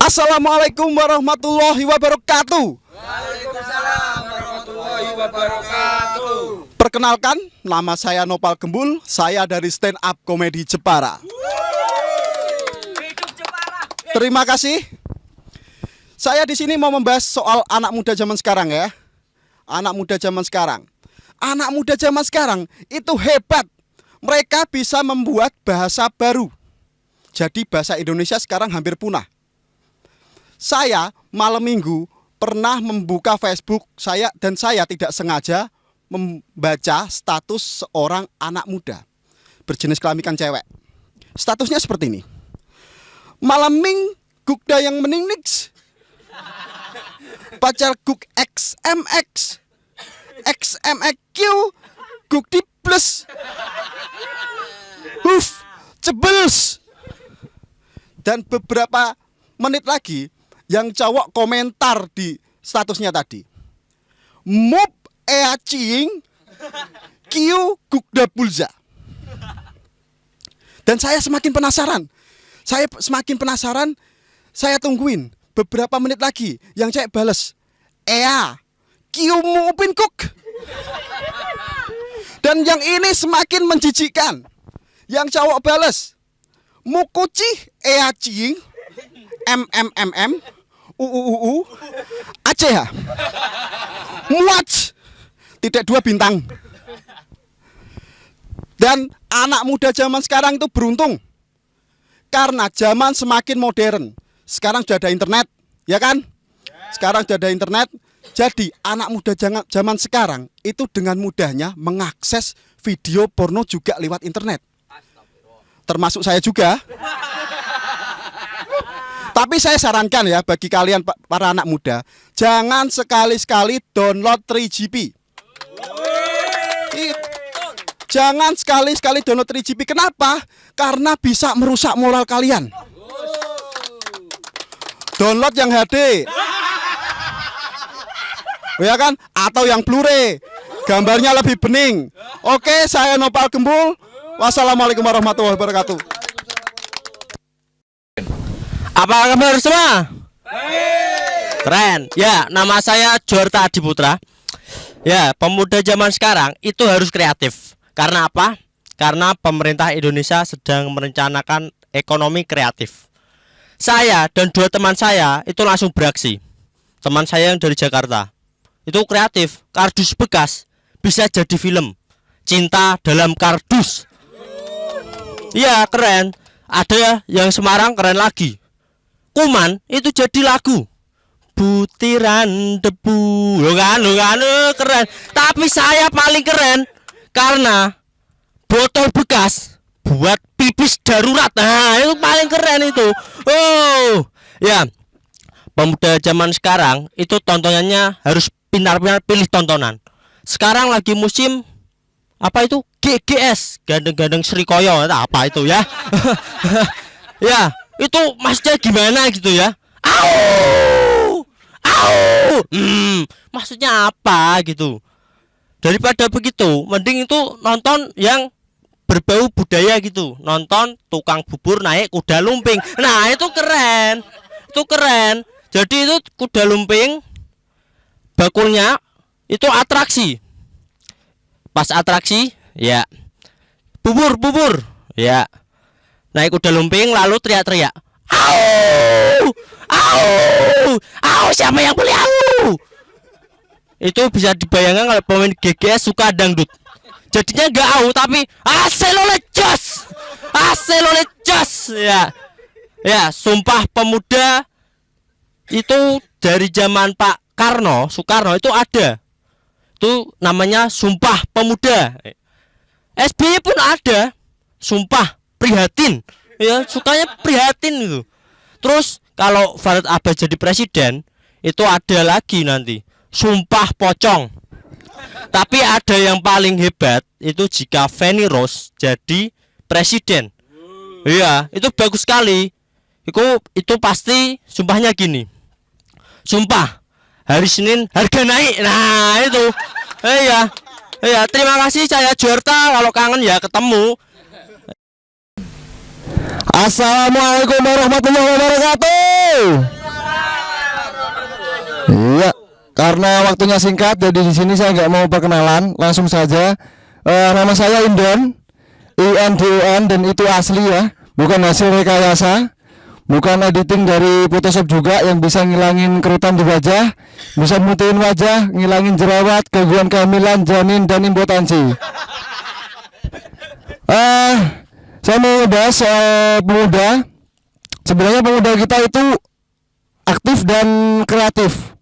Assalamualaikum warahmatullahi wabarakatuh. Waalaikumsalam warahmatullahi wabarakatuh. Perkenalkan, nama saya Nopal Gembul. Saya dari Stand Up Comedy Jepara. Hidup Jepara. Terima kasih. Saya di sini mau membahas soal anak muda zaman sekarang ya. Anak muda zaman sekarang. Anak muda zaman sekarang itu hebat. Mereka bisa membuat bahasa baru. Jadi bahasa Indonesia sekarang hampir punah. Saya malam minggu pernah membuka Facebook saya tidak sengaja membaca status seorang anak muda berjenis kelamin cewek. Statusnya seperti ini. Malam ming gukda yang mening nix. Pacar guk XMX XMXQ guk di plus. Huf, cebels. Dan beberapa menit lagi yang cowok komentar di statusnya tadi. Mup ea cing kiu gukda pulza. Dan saya semakin penasaran. Saya tungguin beberapa menit lagi yang cewek bales. Ea kiu mupin kuk. Dan yang ini semakin menjijikkan. Yang cowok bales. Mukuci ea cing MMMM ACH muat tidak 2 bintang. Dan anak muda zaman sekarang itu beruntung karena zaman semakin modern. Sekarang sudah ada internet, ya kan? Sekarang sudah ada internet. Jadi anak muda zaman sekarang itu dengan mudahnya mengakses video porno juga lewat internet. Termasuk saya juga. Tapi saya sarankan ya bagi kalian para anak muda, jangan sekali-sekali download 3GP. Jangan sekali-sekali download 3GP. Kenapa? Karena bisa merusak moral kalian. Download yang HD. Ya kan? Atau yang Blu-ray. Gambarnya lebih bening. Oke, saya Nopal Gembul. Wassalamualaikum warahmatullahi wabarakatuh. Apa kabar semua? Keren. Ya, nama saya Jorta Adiputra. Ya, pemuda zaman sekarang itu harus kreatif. Karena apa? Karena pemerintah Indonesia sedang merencanakan ekonomi kreatif. Saya dan 2 teman saya itu langsung beraksi. Teman saya yang dari Jakarta itu kreatif, kardus bekas bisa jadi film. Cinta dalam kardus. Iya, keren. Ada yang Semarang keren lagi. Kuman itu jadi lagu butiran debu. Lo kan, keren. Tapi saya paling keren karena botol bekas buat pipis darurat. Nah, itu paling keren itu. Oh, ya. Pemuda zaman sekarang itu tontonannya harus pintar-pintar pilih tontonan. Sekarang lagi musim apa itu? GGS, gandeng-gandeng Srikoyo. Apa itu ya? Ya. Itu maksudnya gimana gitu ya? Maksudnya apa gitu? Daripada begitu, mending itu nonton yang berbau budaya gitu. Nonton tukang bubur naik kuda lumping. Nah, itu keren. Itu keren. Jadi itu kuda lumping, bakulnya itu atraksi. Pas atraksi, ya bubur, ya. Naik kuda lumping lalu teriak-teriak. Au, siapa yang beli au? Itu bisa dibayangkan kalau pemain GGS suka dangdut. Jadinya enggak au tapi aselole jos. Ya. Ya, Sumpah Pemuda itu dari zaman Pak Soekarno itu ada. Itu namanya Sumpah Pemuda. SBY pun ada. Sumpah Prihatin, ya sukanya prihatin itu. Terus kalau Farid Abbas jadi presiden, itu ada lagi nanti Sumpah Pocong. Tapi ada yang paling hebat itu jika Feni Rose jadi presiden. Iya, itu bagus sekali. Itu pasti sumpahnya gini. Sumpah hari Senin harga naik. Nah itu. Iya. Terima kasih saya Jorta. Kalau kangen ya ketemu. Assalamualaikum warahmatullahi wabarakatuh. Karena waktunya singkat, jadi di sini saya nggak mau perkenalan, langsung saja. Nama saya Indon, INDON, dan itu asli ya, bukan hasil rekayasa, bukan editing dari Photoshop juga yang bisa ngilangin kerutan di wajah, bisa mutihin wajah, ngilangin jerawat, gangguan kehamilan, janin, dan impotensi. Saya mau ngebahas soal pemuda. Sebenarnya pemuda kita itu aktif dan kreatif.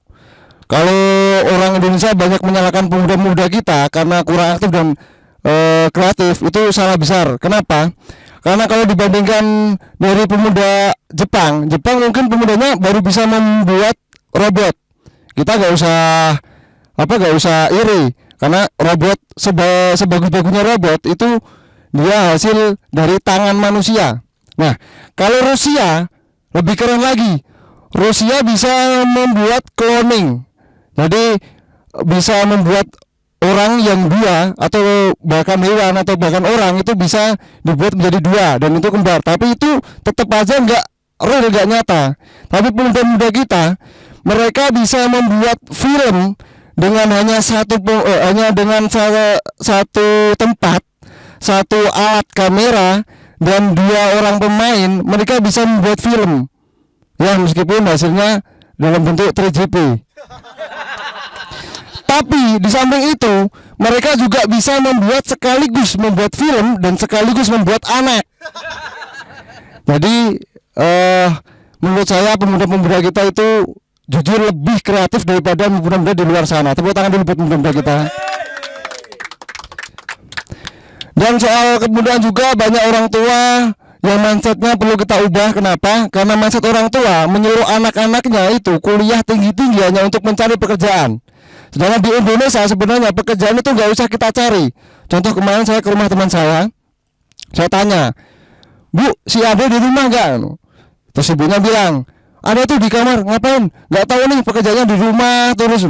Kalau orang Indonesia banyak menyalahkan pemuda-pemuda kita karena kurang aktif dan kreatif, itu salah besar. Kenapa? Karena kalau dibandingkan dari pemuda Jepang mungkin pemudanya baru bisa membuat robot. Kita nggak usah iri, karena robot sebagus-bagusnya robot itu dia hasil dari tangan manusia. Nah, kalau Rusia lebih keren lagi. Rusia bisa membuat cloning. Jadi bisa membuat orang yang dua, atau bahkan hewan atau bahkan orang itu bisa dibuat menjadi dua dan itu kembar. Tapi itu tetap aja nggak real, nggak nyata. Tapi pemuda-pemuda kita, mereka bisa membuat film dengan hanya satu tempat, satu alat kamera, dan 2 orang pemain. Mereka bisa membuat film ya, meskipun hasilnya dalam bentuk 3GP. Tapi di samping itu, mereka juga bisa sekaligus membuat film dan sekaligus membuat anak. Jadi menurut saya pemuda-pemuda kita itu jujur lebih kreatif daripada pemuda-pemuda di luar sana. Tepuk tangan dulu buat pemuda-pemuda kita. Dan soal kemudian juga banyak orang tua yang mindsetnya perlu kita ubah. Kenapa? Karena mindset orang tua menyuruh anak-anaknya itu kuliah tinggi-tinggi hanya untuk mencari pekerjaan. Sedangkan di Indonesia sebenarnya pekerjaan itu nggak usah kita cari. Contoh, kemarin saya ke rumah teman saya tanya, "Bu, si Ade di rumah nggak?" Terus ibunya bilang, "Ada tuh di kamar." "Ngapain?" "Nggak tahu nih, pekerjaannya di rumah terus."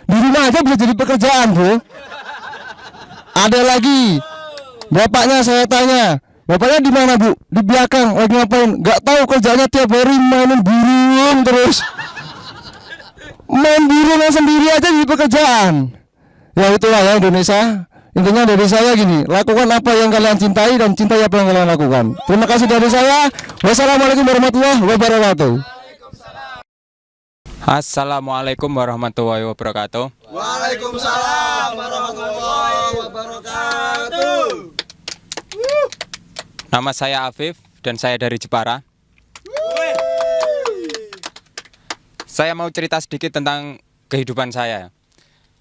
Di rumah aja bisa jadi pekerjaan, bro. Ada lagi, bapaknya saya tanya, "Bapaknya di mana, Bu?" "Di belakang." "Lagi ngapain?" "Nggak tahu, kerjanya tiap hari mainin burung terus." Main burung sendiri aja di pekerjaan. Ya itulah ya Indonesia. Intinya dari saya gini, lakukan apa yang kalian cintai dan cintai apa yang kalian lakukan. Terima kasih dari saya. Wassalamualaikum warahmatullahi wabarakatuh. Assalamualaikum warahmatullahi wabarakatuh. Waalaikumsalam warahmatullahi wabarakatuh. Nama saya Afif dan saya dari Jepara. Saya mau cerita sedikit tentang kehidupan saya.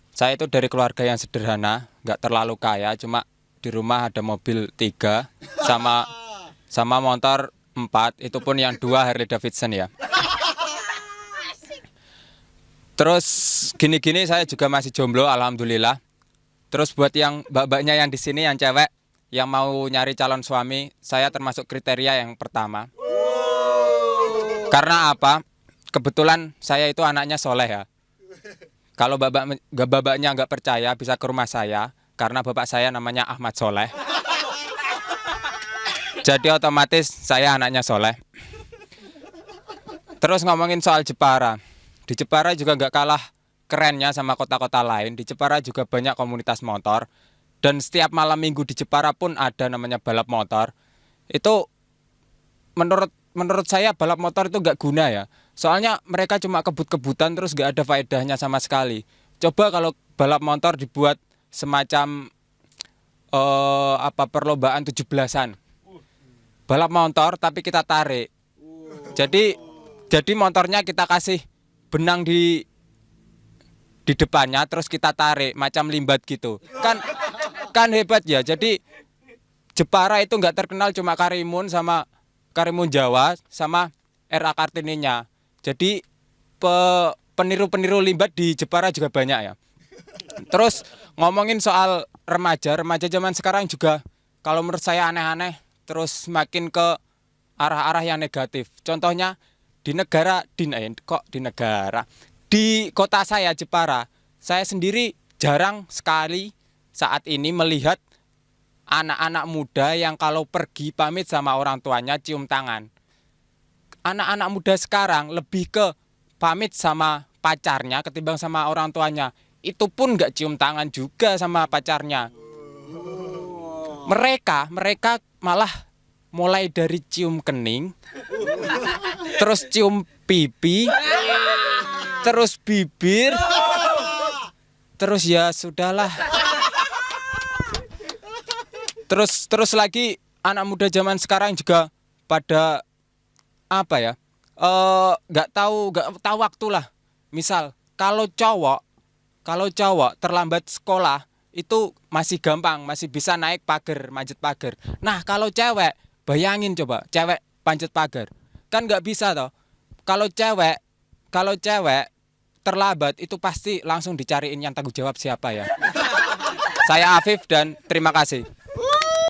Saya itu dari keluarga yang sederhana, nggak terlalu kaya, cuma di rumah ada mobil 3 sama motor 4, itu pun yang 2 Harley Davidson ya. Terus gini-gini saya juga masih jomblo, alhamdulillah. Terus buat yang mbak-mbaknya yang di sini yang cewek yang mau nyari calon suami, saya termasuk kriteria yang pertama. Karena apa? Kebetulan saya itu anaknya soleh ya. Kalau babaknya nggak percaya bisa ke rumah saya, karena bapak saya namanya Ahmad Soleh. Jadi otomatis saya anaknya soleh. Terus ngomongin soal Jepara. Di Jepara juga nggak kalah kerennya sama kota-kota lain. Di Jepara juga banyak komunitas motor. Dan setiap malam minggu di Jepara pun ada namanya balap motor. Itu menurut saya balap motor itu nggak guna ya. Soalnya mereka cuma kebut-kebutan terus nggak ada faedahnya sama sekali. Coba kalau balap motor dibuat semacam perlombaan 17-an. Balap motor tapi kita tarik. Jadi motornya kita kasih benang di depannya terus kita tarik macam limbat gitu. Kan hebat ya. Jadi Jepara itu nggak terkenal cuma Karimun Jawa sama RA Kartininya. Jadi peniru-peniru limbat di Jepara juga banyak ya. Terus ngomongin soal remaja zaman sekarang juga kalau menurut saya aneh-aneh, terus makin ke arah-arah yang negatif. Contohnya di kota saya Jepara, saya sendiri jarang sekali saat ini melihat anak-anak muda yang kalau pergi pamit sama orang tuanya cium tangan. Anak-anak muda sekarang lebih ke pamit sama pacarnya ketimbang sama orang tuanya. Itu pun nggak cium tangan juga sama pacarnya. Mereka malah mulai dari cium kening, terus cium pipi, terus bibir, terus ya sudahlah. Terus lagi anak muda zaman sekarang juga pada apa ya? Nggak tahu waktu lah. Misal kalau cowok terlambat sekolah itu masih gampang, masih bisa naik pagar, manjat pagar. Nah, kalau cewek, bayangin coba, cewek panjat pagar. Kan nggak bisa toh. Kalau cewek terlambat itu pasti langsung dicariin yang tanggung jawab siapa ya. Saya Afif dan terima kasih.